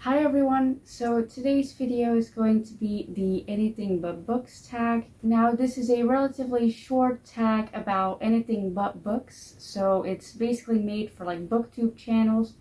Hi everyone, so today's video is going to be the anything but books tag. Now this is a relatively short tag about anything but books, so it's basically made for like booktube channels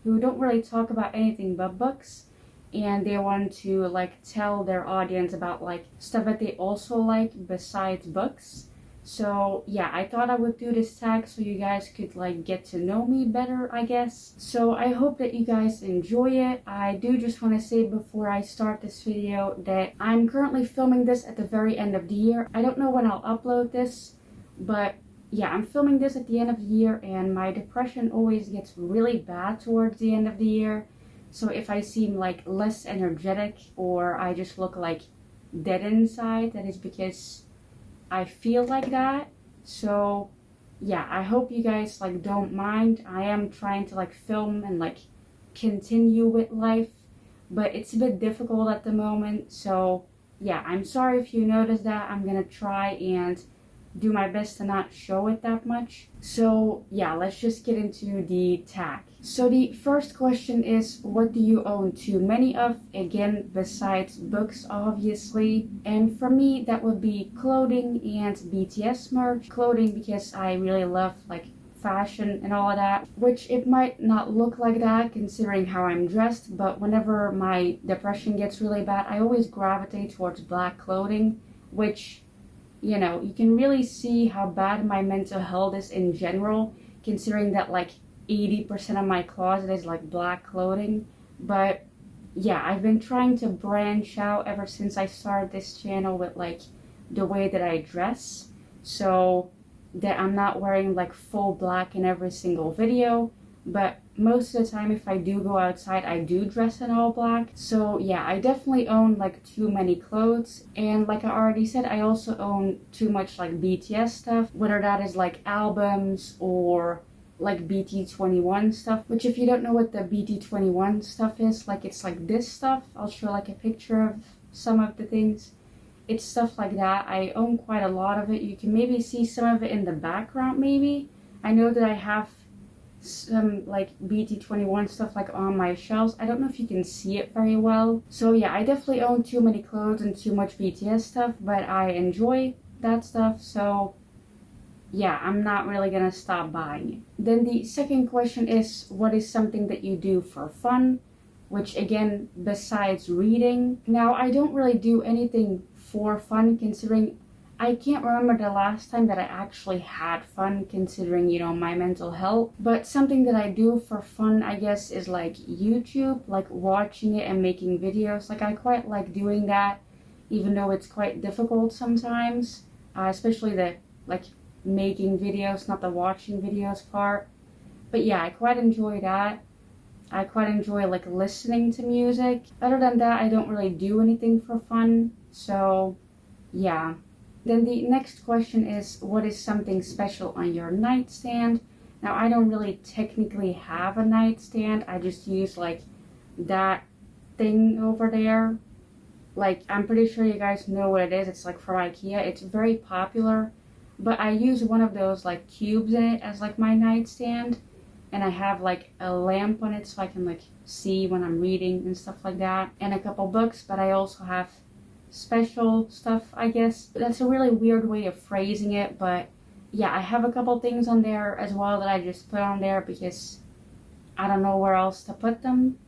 who don't really talk about anything but books, and they want to like tell their audience about like stuff that they also like besides books. So yeah, I thought I would do this tag so you guys could like get to know me better, I guess. So I hope that you guys enjoy it. I do just want to say before I start this video that I'm currently filming this at the very end of the year. I don't know when I'll upload this, but yeah, I'm filming this at the end of the year, and my depression always gets really bad towards the end of the year. So if I seem like less energetic or I just look like dead inside, that is because I feel like that. So yeah, I hope you guys like don't mind. I am trying to like film and like continue with life, but it's a bit difficult at the moment. So yeah, I'm sorry if you notice that. I'm gonna try and do my best to not show it that much. So yeah, let's just get into the tag. So the first question is, what do you own too many of? Again, besides books, obviously. And for me, that would be clothing and BTS merch. Clothing because I really love like fashion and all of that, which it might not look like that considering how I'm dressed, but whenever my depression gets really bad, I always gravitate towards black clothing, which, you know, you can really see how bad my mental health is in general, considering that like 80% of my closet is like black clothing. But yeah, I've been trying to branch out ever since I started this channel with like the way that I dress, so that I'm not wearing like full black in every single video. But most of the time, if I do go outside, I do dress in all black. So yeah, I definitely own like too many clothes. And like I already said, I also own too much like BTS stuff, whether that is like albums or like BT21 stuff, which if you don't know what the BT21 stuff is, like it's like this stuff. I'll show like a picture of some of the things. It's stuff like that. I own quite a lot of it. You can maybe see some of it in the background maybe. I know that I have some like BT21 stuff like on my shelves. I don't know if you can see it very well. So yeah, I definitely own too many clothes and too much BTS stuff, but I enjoy that stuff, so yeah, I'm not really gonna stop buying it. Then the second question is, what is something that you do for fun? Which again, besides reading. Now, I don't really do anything for fun, considering I can't remember the last time that I actually had fun, considering, you know, my mental health. But something that I do for fun, I guess, is like YouTube, like watching it and making videos. Like I quite like doing that, even though it's quite difficult sometimes, especially the like making videos, not the watching videos part. But yeah, I quite enjoy that. I quite enjoy like listening to music. Other than that, I don't really do anything for fun. So yeah. Then the next question is, what is something special on your nightstand? Now, I don't really technically have a nightstand. I just use like that thing over there. Like, I'm pretty sure you guys know what it is. It's like from IKEA. It's very popular. But I use one of those like cubes in it as like my nightstand. And I have like a lamp on it so I can like see when I'm reading and stuff like that. And a couple books, but I also have special stuff, I guess. That's a really weird way of phrasing it, but yeah, I have a couple things on there as well that I just put on there because I don't know where else to put them.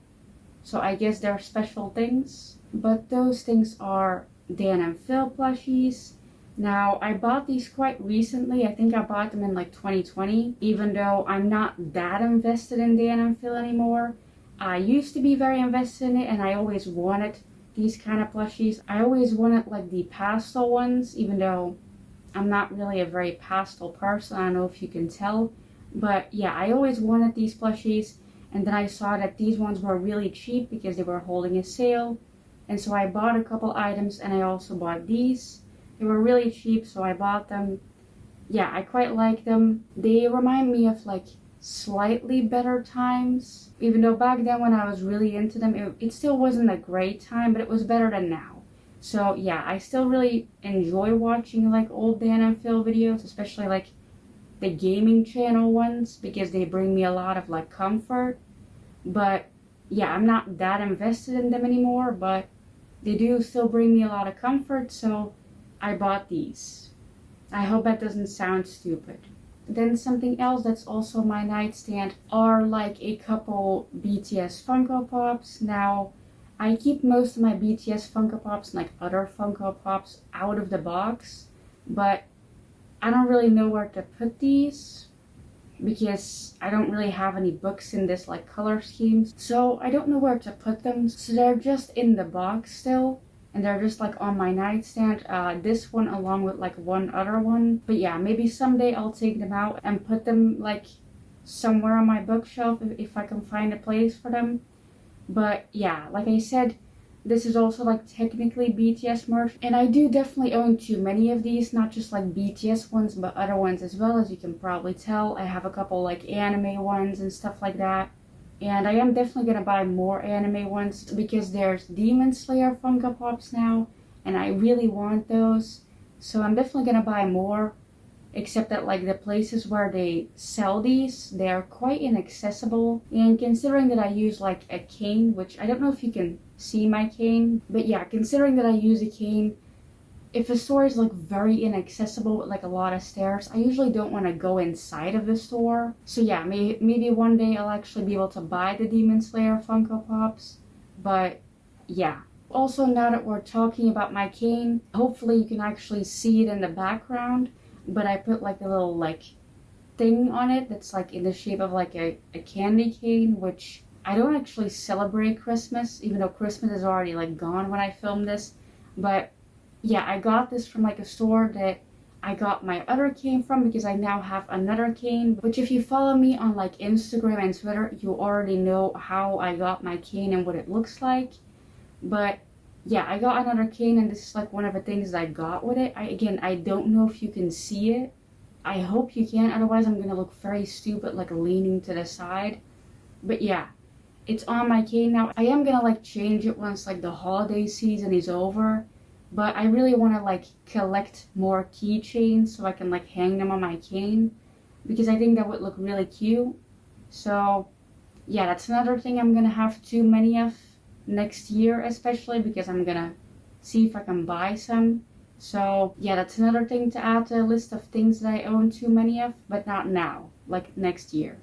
So I guess they're special things. But those things are Dan and Phil plushies. Now, I bought these quite recently. I think I bought them in like 2020, even though I'm not that invested in Dan and Phil anymore. I used to be very invested in it, and I always wanted these kind of plushies. I always wanted like the pastel ones, even though I'm not really a very pastel person. I don't know if you can tell. But yeah, I always wanted these plushies, and then I saw that these ones were really cheap because they were holding a sale. And so I bought a couple items, and I also bought these. They were really cheap, so I bought them. Yeah, I quite like them. They remind me of like slightly better times, even though back then when I was really into them, it still wasn't a great time, but it was better than now. So yeah, I still really enjoy watching like old Dan and Phil videos, especially like the gaming channel ones, because they bring me a lot of like comfort. But yeah, I'm not that invested in them anymore, but they do still bring me a lot of comfort, so I bought these. I hope that doesn't sound stupid. Then something else that's also my nightstand are like a couple BTS Funko Pops. Now, I keep most of my BTS Funko Pops and like other Funko Pops out of the box, but I don't really know where to put these because I don't really have any books in this like color schemes. So I don't know where to put them. So they're just in the box still. And they're just like on my nightstand, this one along with like one other one. But yeah, maybe someday I'll take them out and put them like somewhere on my bookshelf if I can find a place for them. But yeah, like I said, this is also like technically BTS merch. And I do definitely own too many of these, not just like BTS ones, but other ones as well. As you can probably tell, I have a couple like anime ones and stuff like that. And I am definitely going to buy more anime ones because there's Demon Slayer Funko Pops now, and I really want those. So I'm definitely going to buy more, except that like the places where they sell these, they're quite inaccessible. And considering that I use like a cane, which I don't know if you can see my cane, but yeah, considering that I use a cane, if a store is like very inaccessible with like a lot of stairs, I usually don't want to go inside of the store. So yeah, maybe one day I'll actually be able to buy the Demon Slayer Funko Pops. But yeah. Also, now that we're talking about my cane, hopefully you can actually see it in the background. But I put like a little like thing on it that's like in the shape of like a candy cane, which I don't actually celebrate Christmas, even though Christmas is already like gone when I film this. But yeah, I got this from like a store that I got my other cane from because I now have another cane. Which if you follow me on like Instagram and Twitter, you already know how I got my cane and what it looks like. But yeah, I got another cane and this is like one of the things that I got with it. I don't know if you can see it. I hope you can, otherwise I'm gonna look very stupid like leaning to the side. But yeah, it's on my cane now. I am gonna like change it once like the holiday season is over. But I really want to like collect more keychains so I can like hang them on my cane because I think that would look really cute. So yeah, that's another thing I'm gonna have too many of next year, especially because I'm gonna see if I can buy some. So yeah, that's another thing to add to the list of things that I own too many of, but not now, like next year.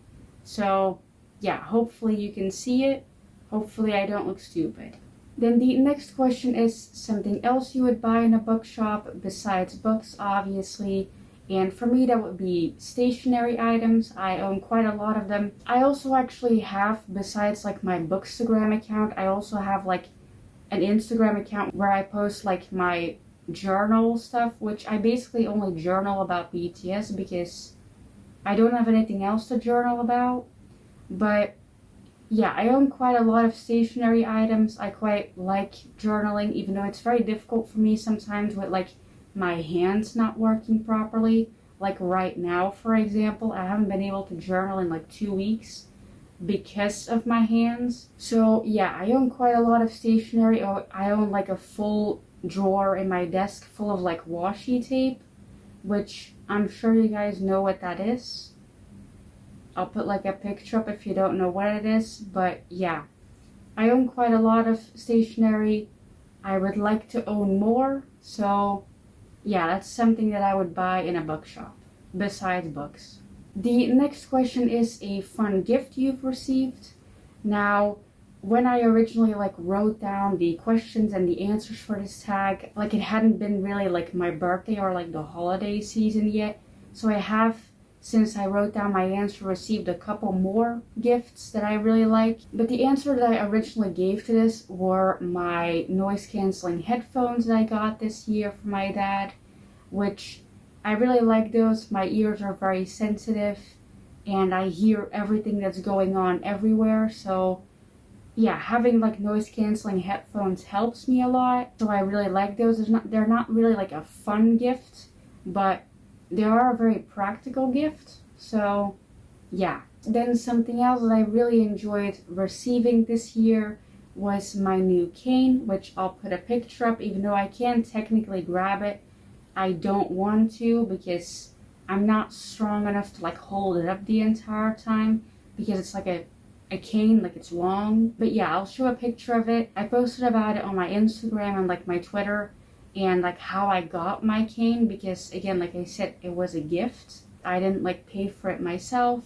So yeah, hopefully you can see it. Hopefully I don't look stupid. Then the next question is something else you would buy in a bookshop besides books, obviously. And for me, that would be stationery items. I own quite a lot of them. I also actually have, besides like my Bookstagram account, I also have like an Instagram account where I post like my journal stuff, which I basically only journal about BTS because I don't have anything else to journal about. But yeah, I own quite a lot of stationery items. I quite like journaling, even though it's very difficult for me sometimes with like my hands not working properly. Like right now, for example, I haven't been able to journal in like 2 weeks because of my hands. So yeah, I own quite a lot of stationery. I own like a full drawer in my desk full of like washi tape, which I'm sure you guys know what that is. I'll put like a picture up if you don't know what it is, but yeah, I own quite a lot of stationery. I would like to own more, so yeah, that's something that I would buy in a bookshop, besides books. The next question is a fun gift you've received. Now, when I originally like wrote down the questions and the answers for this tag, like it hadn't been really like my birthday or like the holiday season yet, so I have, since I wrote down my answer, received a couple more gifts that I really like. But the answer that I originally gave to this were my noise canceling headphones that I got this year from my dad, which I really like those. My ears are very sensitive and I hear everything that's going on everywhere. So yeah, having like noise canceling headphones helps me a lot. So I really like those. They're not really like a fun gift, but they are a very practical gift, so yeah. Then something else that I really enjoyed receiving this year was my new cane, which I'll put a picture up, even though I can technically grab it. I don't want to because I'm not strong enough to like hold it up the entire time because it's like a a cane, like it's long. But yeah, I'll show a picture of it. I posted about it on my Instagram and like my Twitter, and like how I got my cane, because again, like I said, it was a gift. I didn't like pay for it myself.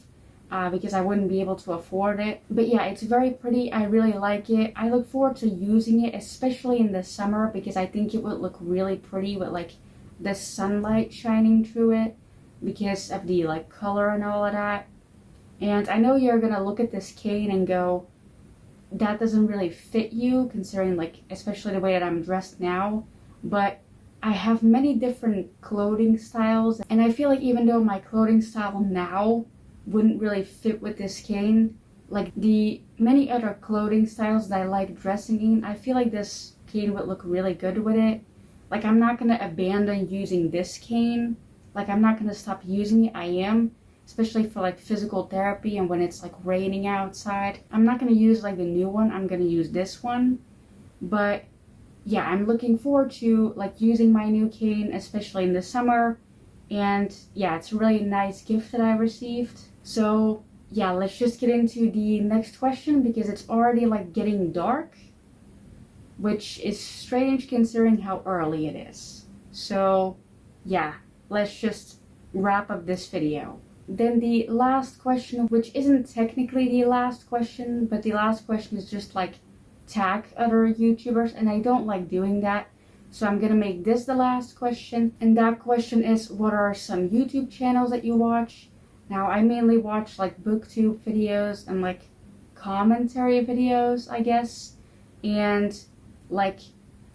Because I wouldn't be able to afford it. But yeah, it's very pretty. I really like it. I look forward to using it, especially in the summer, because I think it would look really pretty with like the sunlight shining through it, because of the like color and all of that. And I know you're gonna look at this cane and go, that doesn't really fit you, considering like especially the way that I'm dressed now. But I have many different clothing styles, and I feel like even though my clothing style now wouldn't really fit with this cane, like the many other clothing styles that I like dressing in, I feel like this cane would look really good with it. Like I'm not gonna abandon using this cane. Like I'm not gonna stop using it. I am, especially for like physical therapy and when it's like raining outside. I'm not gonna use like the new one. I'm gonna use this one. But yeah, I'm looking forward to like using my new cane, especially in the summer. And yeah, it's a really nice gift that I received. So yeah, let's just get into the next question, because it's already like getting dark, which is strange considering how early it is. So yeah, let's just wrap up this video. Then the last question, which isn't technically the last question, but the last question is just like tag other YouTubers, and I don't like doing that. So I'm gonna make this the last question, and that question is, what are some YouTube channels that you watch? Now I mainly watch like booktube videos and like commentary videos, I guess, and like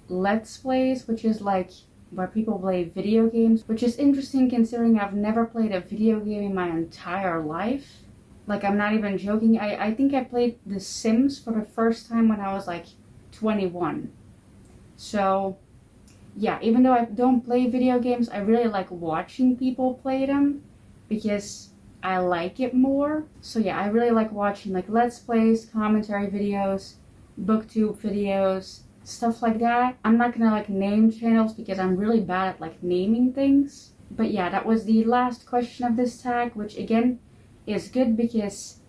let's plays, which is like where people play video games, which is interesting considering I've never played a video game in my entire life. Like I'm not even joking. I think I played The Sims for the first time when I was like 21. So yeah, even though I don't play video games, I really like watching people play them, because I like it more. So yeah, I really like watching like let's plays, commentary videos, booktube videos, stuff like that. I'm not gonna like name channels because I'm really bad at like naming things. But yeah, that was the last question of this tag, which again is good because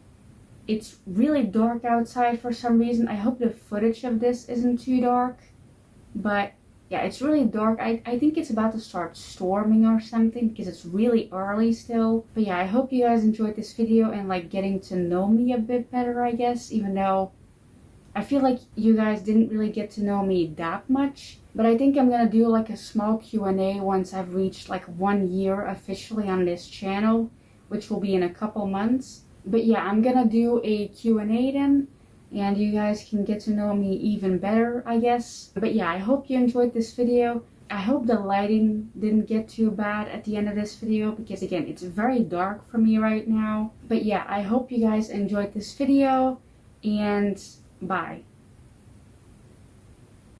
it's really dark outside for some reason. I hope the footage of this isn't too dark, but yeah, it's really dark. I think it's about to start storming or something, because it's really early still. But yeah, I hope you guys enjoyed this video and like getting to know me a bit better, I guess, even though I feel like you guys didn't really get to know me that much. But I think I'm gonna do like a small Q&A once I've reached like 1 year officially on this channel, which will be in a couple months. But yeah, I'm gonna do a Q&A then, and you guys can get to know me even better, I guess. But yeah, I hope you enjoyed this video. I hope the lighting didn't get too bad at the end of this video, because again, it's very dark for me right now. But yeah, I hope you guys enjoyed this video, and bye.